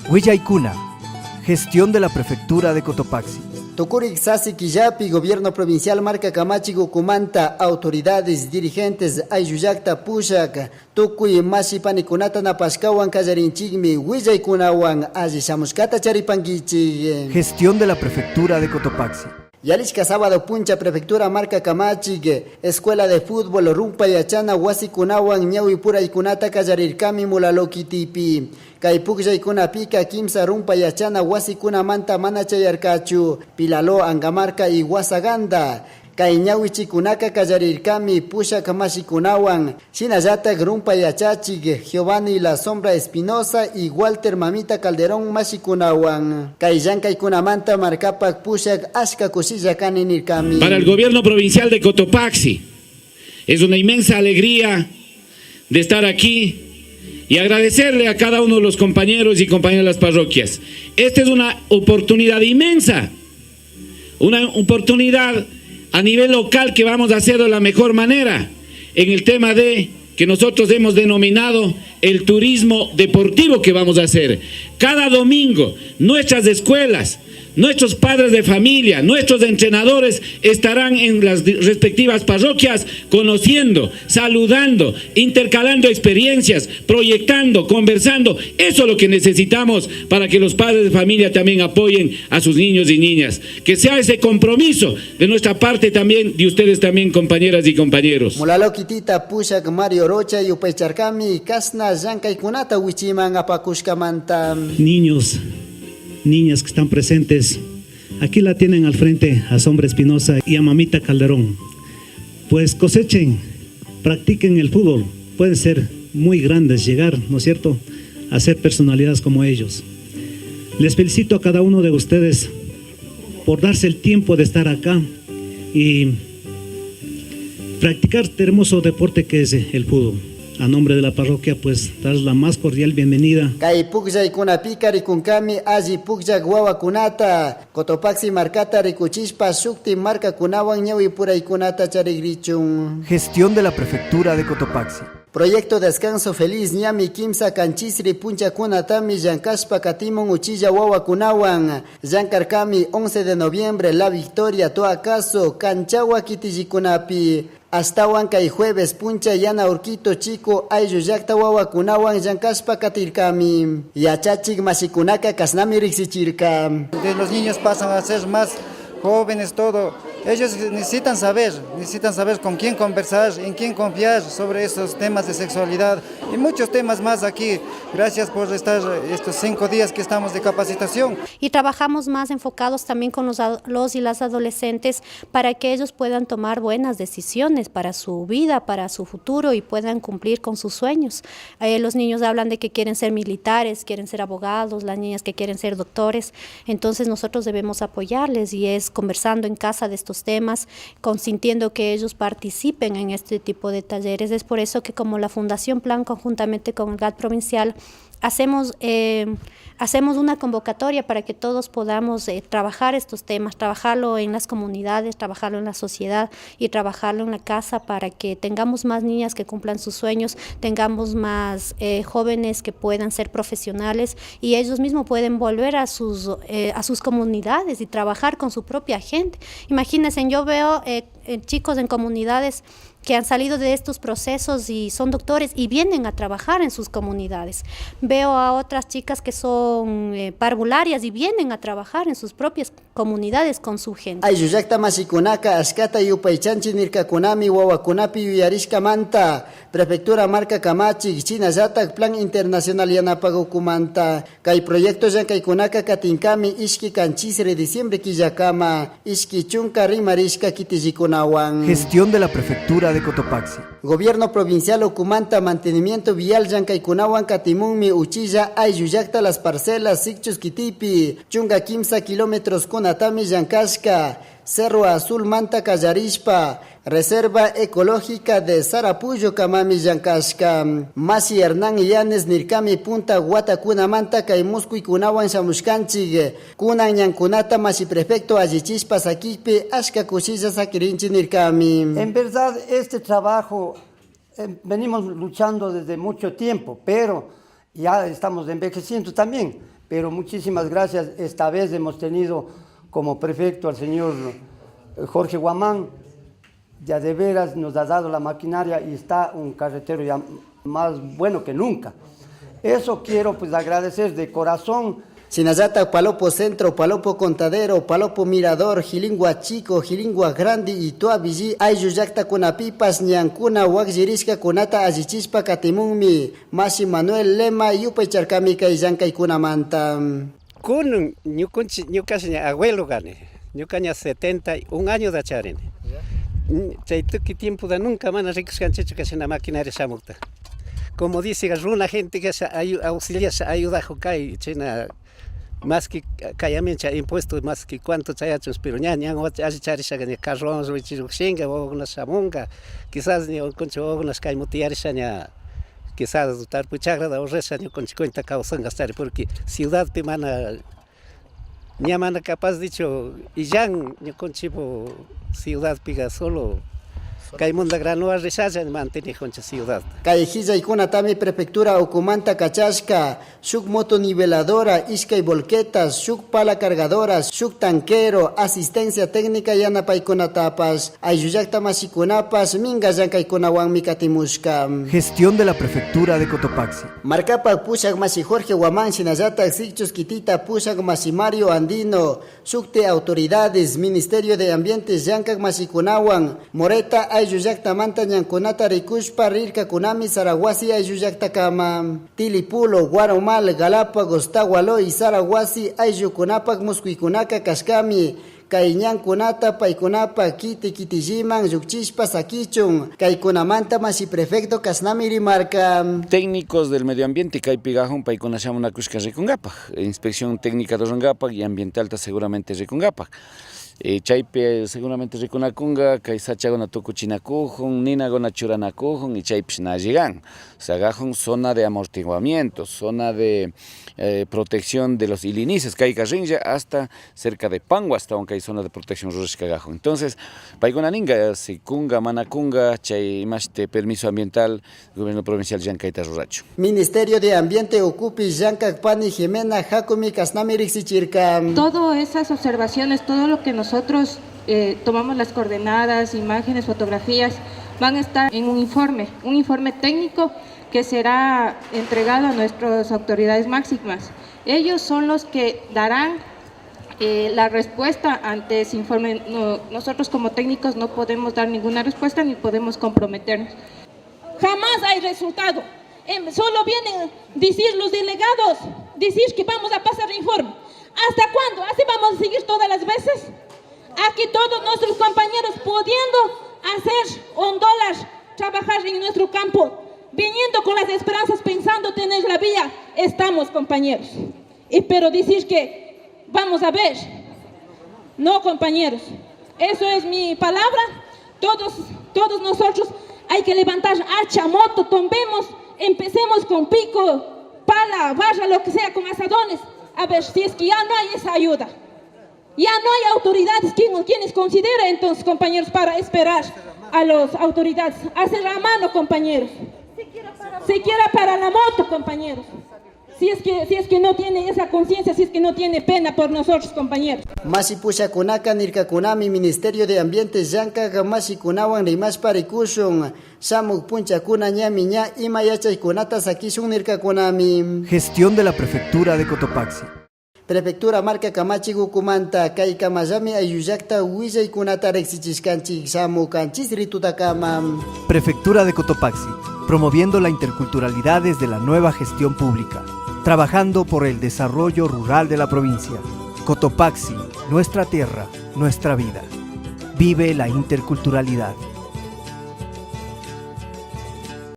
Huillaykuna, gestión de la prefectura de Cotopaxi. Tukurik Sasi Quillapi, Gobierno Provincial Marca Camachi Gucumanta, autoridades, dirigentes, Ayuyacta Pushak, Tukuy Masipanikunata Napashkawan Kallarinchigmi, Huillaykunawan, Ayisamuskata Charipanguichi. Gestión de la prefectura de Cotopaxi. Yalishka sábado puncha prefectura Marca Camachi, escuela de fútbol Rumpa Yachana Wasikunawan Ñawi Puraykunata Kallarirkami Mulalokitipi. Kaypukllaykuna pika kimsa Rumpa Yachana Wasikuna manta mana chayarkachu. Pilalo Angamarca y Wasaganda. Kay ñawichikunaka kallarirkami Pushak Mashikunawan. Shinallatak Rumpa Yachachik, Giovanni La Sombra Espinosa y Walter Mamita Calderón Mashikunawan. Kay llankaykunamanta markapak Pushak ashka kushilla kaninirkami. Para el gobierno provincial de Cotopaxi es una inmensa alegría de estar aquí y agradecerle a cada uno de los compañeros y compañeras de las parroquias. Esta es una oportunidad inmensa, una oportunidad a nivel local que vamos a hacer de la mejor manera en el tema de que nosotros hemos denominado el turismo deportivo que vamos a hacer. Cada domingo nuestras escuelas, nuestros padres de familia, nuestros entrenadores estarán en las respectivas parroquias conociendo, saludando, intercalando experiencias, proyectando, conversando. Eso es lo que necesitamos para que los padres de familia también apoyen a sus niños y niñas. Que sea ese compromiso de nuestra parte también, de ustedes también, compañeras y compañeros. Mulalokitita Pushak Mario Rocha y Upecharkami Kasna Llankaykunata Wichiman Apakushkamanta. Niños, niñas que están presentes, aquí la tienen al frente a Sombra Espinosa y a Mamita Calderón. Pues cosechen, practiquen el fútbol, pueden ser muy grandes, llegar, ¿no es cierto?, a ser personalidades como ellos. Les felicito a cada uno de ustedes por darse el tiempo de estar acá y practicar este hermoso deporte que es el fútbol. A nombre de la parroquia, pues, dar la más cordial bienvenida. Kay pukllaykuna pika rikunkami alli pukllak wawakunata. Cotopaxi markata rikuchishpa shukti markakunawan ñawi puraykunata charigrichun. Gestión de la prefectura de Cotopaxi. Proyecto Descanso Feliz ñami kimsa kanchisri punchakunatami llankashpa katimun uchilla wawakunawan. Llankarkami 11 de noviembre La Victoria Toacaso Canchawa kitillikunapi. Astawan kay jueves puncha yana urquito chico aylluyakta wawakunawan llankashpa katirkami. Yachachik masikunaka kasnami riksichirka. Los niños pasan a ser más jóvenes, todo. Ellos necesitan saber con quién conversar, en quién confiar sobre esos temas de sexualidad y muchos temas más aquí. Gracias por estar estos 5 días que estamos de capacitación. Y trabajamos más enfocados también con los y las adolescentes para que ellos puedan tomar buenas decisiones para su vida, para su futuro y puedan cumplir con sus sueños. Los niños hablan de que quieren ser militares, quieren ser abogados, las niñas que quieren ser doctores. Entonces nosotros debemos apoyarles y es conversando en casa de estos temas, consintiendo que ellos participen en este tipo de talleres. Es por eso que como la Fundación Plan, conjuntamente con el GAT provincial, hacemos una convocatoria para que todos podamos trabajar estos temas, trabajarlo en las comunidades, trabajarlo en la sociedad y trabajarlo en la casa para que tengamos más niñas que cumplan sus sueños, tengamos más jóvenes que puedan ser profesionales y ellos mismos pueden volver a sus comunidades y trabajar con su propia gente. Imagínense, yo veo chicos en comunidades que han salido de estos procesos y son doctores y vienen a trabajar en sus comunidades. Veo a otras chicas que son parvularias y vienen a trabajar en sus propias comunidades con su gente. Aylluyakta masikunaka askata yupaychanchi nirkakunami wawakunapi yuyarishkamanta. Prefectura Marca Camachi, Chinallatak Plan Internacional Yanapagukumanta. Kay proyecto llankaykunaka katinkami ishki kanchisre diciembre killakama. Ishki chunka rimarishka kitillikunawan. Gestión de la prefectura de Cotopaxi. Gobierno provincial Ucumanta, mantenimiento vial llankaykunawan katimunmi uchilla aylluyakta las parcelas sikchus kitipi. Chunga 15 kilómetros kunatami llankashka. Cerro Azul Manta Callarishpa, Reserva Ecológica de Sarapuyo Kamami Llankashka, Masi Hernán Llanes Nirkami Punta Guatacuna Manta Kaimusku y Kunawan Shamushkanchig, Kunan Yankunata Masi Prefecto Allichispa Sakipi, Ashka Kushilla Sakirinchi Nirkami. En verdad, este trabajo venimos luchando desde mucho tiempo, pero ya estamos envejeciendo también. Pero muchísimas gracias. Esta vez hemos tenido como prefecto al señor Jorge Guamán. Ya de veras nos ha dado la maquinaria y está un carretero ya más bueno que nunca. Eso quiero pues agradecer de corazón. Sinayata, Palopo Centro, Palopo Contadero, Palopo Mirador, Jilingua Chico, Jilingua Grande y Tuabiji, Ayuyacta Kunapipas, Ñancuna, Wakjiriska Kunata, Ajichispa, Katimumi, Masi Manuel Lema, Yupe Charcamica y Yanka y Kunamanta. Kun, ñukashi abuelo gane, ñukaña 71 años de charin. Chaytuki tiempo da nunca mana ricos canchecho que es una maquinaria samukta. Como dice una gente que auxilia ayuda a Hokai, china más que callamiento impuestos más que cuánto chayachos, pero ya hace charisha ni carros wichiruxinga o una samunga, quizás ni un concho o unas caimutiarisha quizás estar puchagra da orresa ni con cuenta causan gastar porque ciudad pimana mana capaz dicho y ya ni con chivo ciudad piga solo Caimunda Granoa Rechaza mantiene concha ciudad. Callejilla y Kunatami Prefectura Ocumanta Cachasca, Shuk moto niveladora, Ishka y volquetas, Shuk pala cargadoras, Shuk tanquero, asistencia técnica y Anapaikunatapas, Ayuyacta Masikunapas, Minga Yanka y Kunawan Mikatimushka. Gestión de la Prefectura de Cotopaxi. Marcapa Pushak Masi Jorge Guamán, Sinayata, Xichus Kitita, Pushak Masi Mario Andino, Shukte Autoridades, Ministerio de Ambiente, Yanka Masikunawan, Moreta, Ayuyacta Manta Ñanconata Rikushpa Rirka Kunami Saraguasi Ayuyacta Kama Tilipulo Guaromal Galápagos Tahualoy Saraguasi Ayukunapak Musquikunaka Kashkami Kaiñankunata Paikunapa Kiti Kitijiman Yukchispa Sakichun Kaikunamanta Masi Prefecto Kasnami Rimarca. Técnicos del medio ambiente Kaipigajun Paikunashamuna Kushka Rikungapak, Inspección Técnica de Rongapak y Ambiental seguramente Rikungapak. Chaype seguramente rikunacunga, Kaisachagona Tucuchinacujun, Ninagona Churanacujun y Chaypish Nayigan. O sea, Gajun zona de amortiguamiento, zona de protección de los ilinices, Kaikarrinja hasta cerca de Pango, hasta aunque hay zona de protección Rurishka Gajun. Entonces, Paigunaninga, Sicunga, Manacunga, Chay Imashte, permiso ambiental, Gobierno Provincial Yancaita Ruracho. Ministerio de Ambiente Ocupi Yancac Pani Jimena Jacumi Kasnami Rixichirka. Todas esas observaciones, todo lo que nosotros tomamos las coordenadas, imágenes, fotografías, van a estar en un informe técnico que será entregado a nuestras autoridades máximas. Ellos son los que darán la respuesta ante ese informe. Nosotros como técnicos no podemos dar ninguna respuesta ni podemos comprometernos. Jamás hay resultado. Solo vienen decir los delegados, decir que vamos a pasar informe. ¿Hasta cuándo? ¿Así vamos a seguir todas las veces? Aquí todos nuestros compañeros pudiendo hacer $1, trabajar en nuestro campo, viniendo con las esperanzas, pensando tener la vía, estamos compañeros. Pero decir que vamos a ver, no compañeros, eso es mi palabra. Todos nosotros hay que levantar hacha, moto, tombemos, empecemos con pico, pala, barra, lo que sea, con asadones. A ver, si es que ya no hay esa ayuda, ya no hay autoridades quienes consideren entonces, compañeros, para esperar a las autoridades, hacer la mano, compañeros, siquiera para la moto, compañeros, si es que no tiene esa conciencia, si es que no tiene pena por nosotros, compañeros. Masi Pusha Kunaka Nirka Kunami, Ministerio de Ambiente Yanka Masi Kunawan Rimas Parikushun, Samuk Puncha Kuna Ñamiña y Mayachay Kunata Sakishun Nirka Kunami. Gestión de la Prefectura de Cotopaxi. Prefectura Marca Camachi Gucumanta, Kaikamazami Ayuyacta Huilla y Kunata Rexichiscanchi, Samu Canchis Ritutakama. Prefectura de Cotopaxi, promoviendo la interculturalidad desde la nueva gestión pública, trabajando por el desarrollo rural de la provincia. Cotopaxi, nuestra tierra, nuestra vida. Vive la interculturalidad.